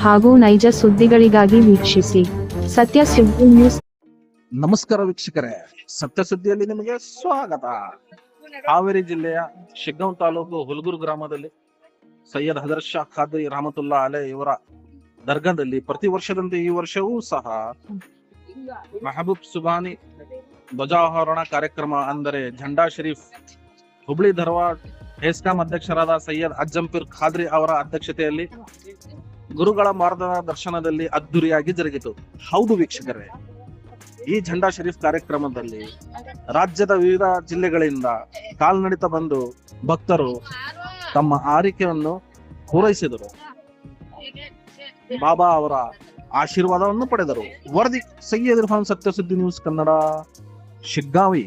ಹಾಗೂ ನೈಜ ಸುದ್ದಿಗಳಿಗಾಗಿ ವೀಕ್ಷಿಸಿ ಸತ್ಯ ಸುದ್ದಿ ನ್ಯೂಸ್. ನಮಸ್ಕಾರ ವೀಕ್ಷಕರೇ, ಸತ್ಯಸುದ್ದಿಯಲ್ಲಿ ನಿಮಗೆ ಸ್ವಾಗತ. ಹಾವೇರಿ ಜಿಲ್ಲೆಯ ಶಿಗ್ಗಾಂವ್ ತಾಲೂಕು ಹುಲ್ಗೂರು ಗ್ರಾಮದಲ್ಲಿ ಸೈಯದ್ ಹಜರತ್ ಶಾ ಖಾದ್ರಿ ರಹಮತುಲ್ಲಾ ಅಲೈ ಇವರ ದರ್ಗಾದಲ್ಲಿ ಪ್ರತಿ ವರ್ಷದಂತೆ ಈ ವರ್ಷವೂ ಸಹ ಮೆಹಬೂಬ್ ಸುಬಾನಿ ಧ್ವಜಾರೋಹಣ ಕಾರ್ಯಕ್ರಮ ಅಂದರೆ ಝಂಡಾ ಶರೀಫ್ ಹುಬ್ಳಿ ಧಾರವಾಡ ಹೆಸ್ಕಾಂ ಅಧ್ಯಕ್ಷರಾದ ಸೈಯದ್ ಅಜ್ಜಂಪೀರ್ ಖಾದ್ರಿ ಅವರ ಅಧ್ಯಕ್ಷತೆಯಲ್ಲಿ ಗುರುಗಳ ಮಾರ್ಗದರ್ಶನದಲ್ಲಿ ಅದ್ದೂರಿಯಾಗಿ ಜರುಗಿತು. ಹೌದು ವೀಕ್ಷಕರೇ, ಈ ಝಂಡಾ ಶರೀಫ್ ಕಾರ್ಯಕ್ರಮದಲ್ಲಿ ರಾಜ್ಯದ ವಿವಿಧ ಜಿಲ್ಲೆಗಳಿಂದ ಕಾಲ್ನಡಿತ ಬಂದು ಭಕ್ತರು ತಮ್ಮ ಆರೈಕೆಯನ್ನು ಪೂರೈಸಿದರು. ಬಾಬಾ ಅವರ ಆಶೀರ್ವಾದವನ್ನು ಪಡೆದರು. ವರದಿ ಸಯ್ಯದ್ ಇರ್ಫಾನ್, ಸತ್ಯಸುದ್ದಿ ನ್ಯೂಸ್ ಕನ್ನಡ, ಶಿಗ್ಗಾಂವಿ.